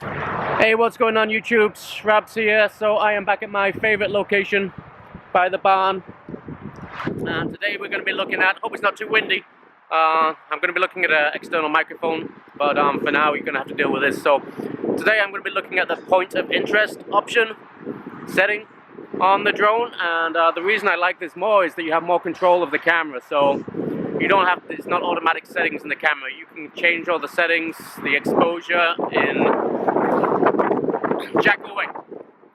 Hey, what's going on YouTube? Rabs here. So I am back at my favorite location by the barn, and today we're going to be looking at, hope it's not too windy, I'm going to be looking at an external microphone, but for now you're going to have to deal with this. So today I'm going to be looking at the point of interest option setting on the drone, and the reason I like this more is that you have more control of the camera. So you don't have, it's not automatic settings in the camera. You can change all the settings, the exposure in jack away.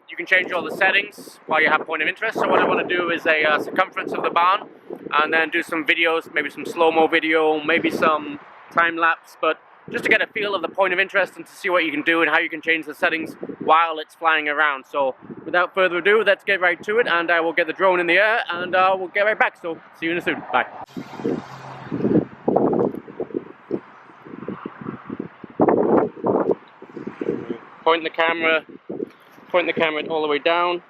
You can change all the settings while you have point of interest. So what I want to do is a circumference of the barn, and then do some videos, maybe some slow-mo video, maybe some time-lapse, but just to get a feel of the point of interest and to see what you can do and how you can change the settings while it's flying around. So without further ado, let's get right to it, and I will get the drone in the air, and we'll get right back. So see you in a soon. Bye. Point the camera all the way down.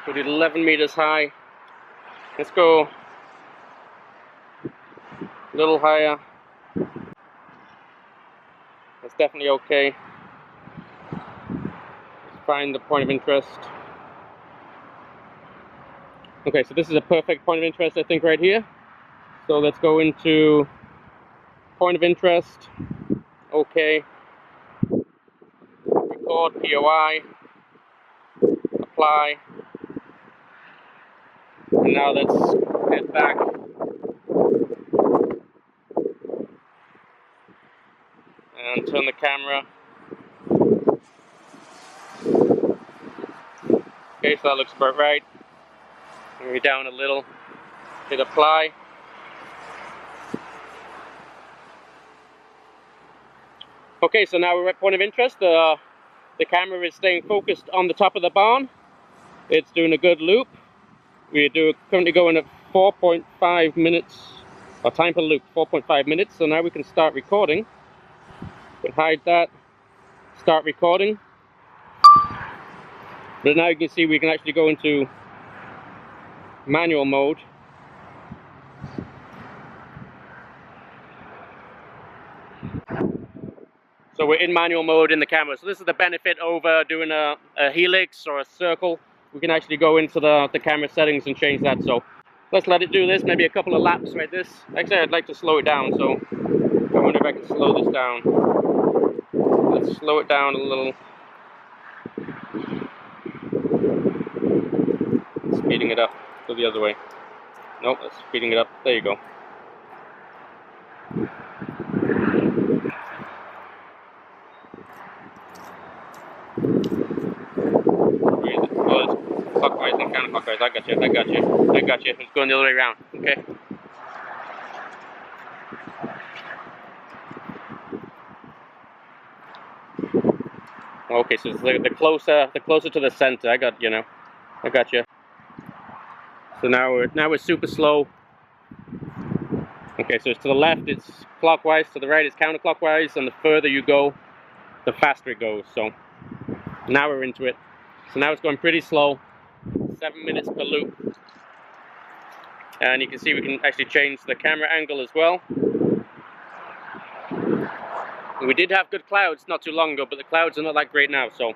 Put it 11 meters high. Let's go a little higher. That's definitely okay. Let's find the point of interest. Okay, so this is a perfect point of interest, I think, right here. So let's go into point of interest. Okay. Record, POI. Apply. And now let's head back. And turn the camera. Okay, so that looks about right. Bring it down a little. Hit apply. Okay, so now we're at point of interest. The camera is staying focused on the top of the barn. It's doing a good loop. We're currently going at 4.5 minutes, or time per loop, 4.5 minutes. So now we can start recording. We can hide that, start recording. But now you can see we can actually go into manual mode. So we're in manual mode in the camera. So this is the benefit over doing a helix or a circle. We can actually go into the camera settings and change that. So let's let it do this, maybe a couple of laps like this. Actually, I'd like to slow it down, so I wonder if I can slow this down. Let's slow it down a little. Speeding it up. Go the other way. Nope, that's speeding it up. There you go. Clockwise and counterclockwise. I got you. It's going the other way around. Okay. Okay, so it's the closer to the center. I got you. So now we're super slow. Okay, so it's to the left, it's clockwise. To the right, it's counterclockwise. And the further you go, the faster it goes. So now we're into it. So now it's going pretty slow. 7 minutes per loop. And you can see we can actually change the camera angle as well. We did have good clouds not too long ago, but the clouds are not that great now, so.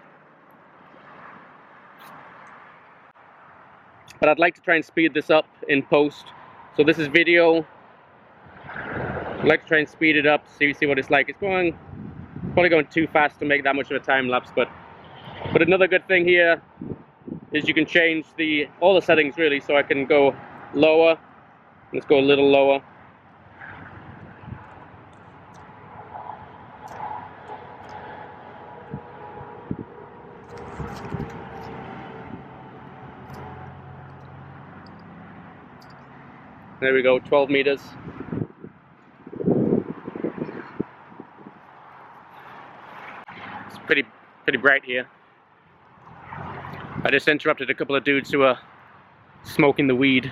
But I'd like to try and speed this up in post. So this is video. I'd like to try and speed it up, see what it's like. It's probably going too fast to make that much of a time lapse, but another good thing here is you can change all the settings really, so I can go lower. Let's go a little lower. There we go, 12 meters. It's pretty bright here. I just interrupted a couple of dudes who are smoking the weed.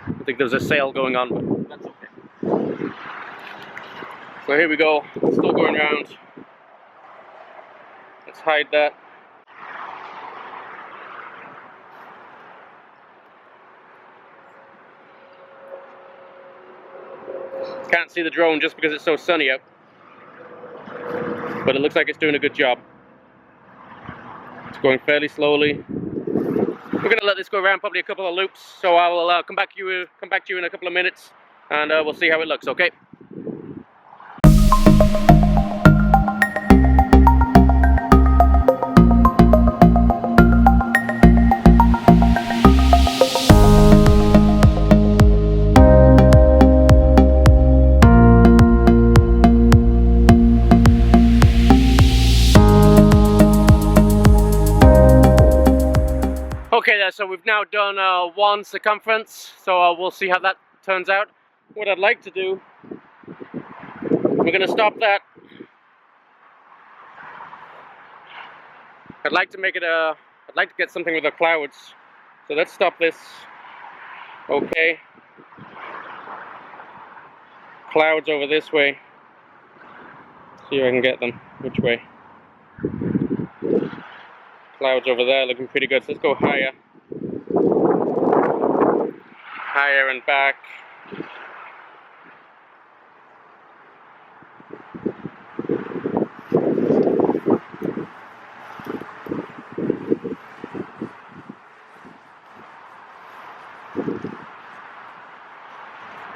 I think there's a sale going on, but that's okay. So here we go, still going around. Let's hide that. Can't see the drone just because it's so sunny out, but it looks like it's doing a good job. going fairly slowly. We're going to let this go around probably a couple of loops, so I will come back to you in a couple of minutes, and we'll see how it looks. Okay. Okay there, so we've now done one circumference, so we'll see how that turns out. What I'd like to do, we're going to stop that. I'd like to make it I'd like to get something with the clouds. So let's stop this. Okay. Clouds over this way. See if I can get them. Which way? Clouds over there looking pretty good. So let's go higher. Higher and back.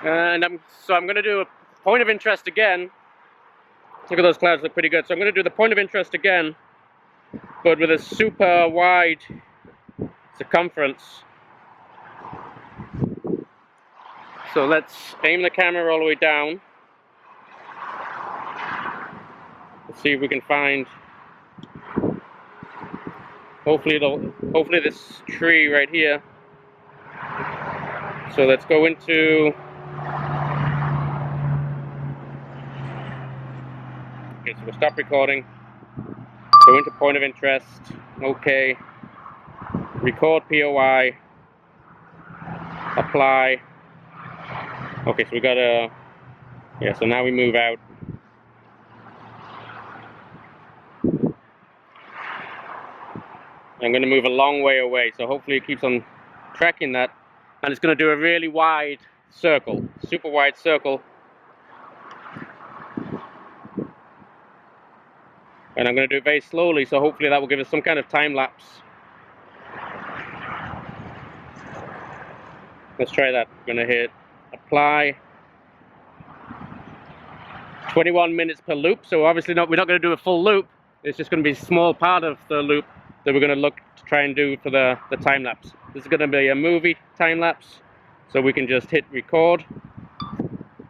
And I'm going to do a point of interest again. Look at those clouds, look pretty good. So I'm going to do the point of interest again, but with a super wide circumference. So let's aim the camera all the way down. Let's see if we can find. Hopefully this tree right here. So let's go into. Okay, so we'll stop recording. Go into point of interest. Okay. Record POI. Apply. Okay, so we got a. Yeah, so now we move out. I'm going to move a long way away, so hopefully it keeps on tracking that. And it's going to do a really wide circle, super wide circle. And I'm going to do it very slowly, so hopefully that will give us some kind of time lapse. Let's try that. I'm going to hit apply. 21 minutes per loop, so obviously we're not going to do a full loop. It's just going to be a small part of the loop that we're going to look to try and do for the time lapse. This is going to be a movie time lapse, so we can just hit record.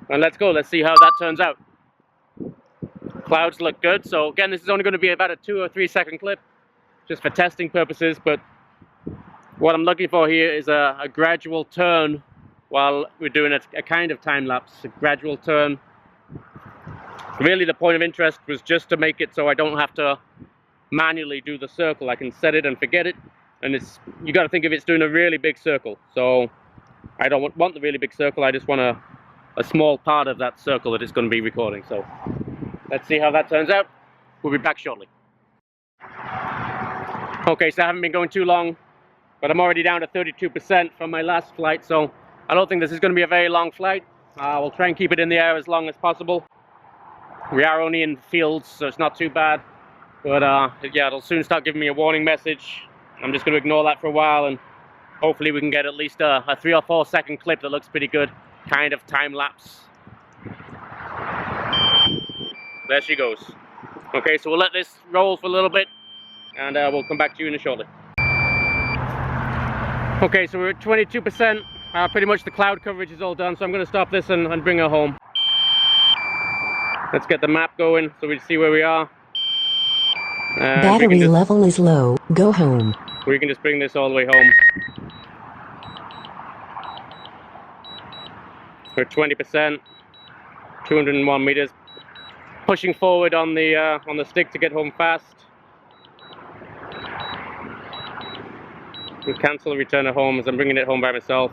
And let's go, let's see how that turns out. Clouds look good, so again, this is only going to be about a 2 or 3 second clip, just for testing purposes, but what I'm looking for here is a gradual turn while we're doing a kind of time lapse, a gradual turn. Really the point of interest was just to make it so I don't have to manually do the circle. I can set it and forget it, and you got to think if it's doing a really big circle, so I don't want the really big circle, I just want a small part of that circle that it's going to be recording. So let's see how that turns out. We'll be back shortly. Okay, so I haven't been going too long, but I'm already down to 32% from my last flight, so I don't think this is going to be a very long flight. We'll try and keep it in the air as long as possible. We are only in fields, so it's not too bad. But yeah, it'll soon start giving me a warning message. I'm just going to ignore that for a while, and hopefully we can get at least a 3 or 4 second clip that looks pretty good. Kind of time lapse. There she goes. Okay, so we'll let this roll for a little bit, and we'll come back to you in a shortly. Okay, so we're at 22%. Pretty much the cloud coverage is all done, so I'm going to stop this and bring her home. Let's get the map going so we see where we are. Battery level is low. Go home. We can just bring this all the way home. We're 20%, 201 meters. Pushing forward on the stick to get home fast. We cancel the return to home as I'm bringing it home by myself.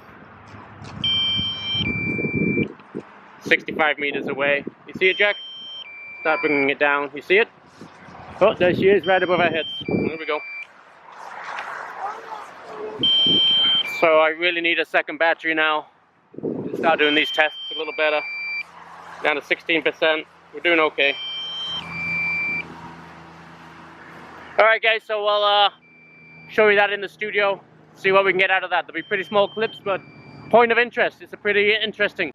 65 meters away. You see it, Jack? Start bringing it down. You see it? Oh, there she is, right above our heads. There we go. So I really need a second battery now. Start doing these tests a little better. Down to 16%. We're doing okay. Alright guys, so show you that in the studio, see what we can get out of that. They'll be pretty small clips, but point of interest, it's a pretty interesting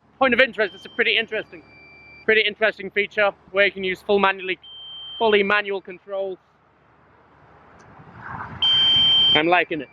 feature where you can use fully manual controls. I'm liking it.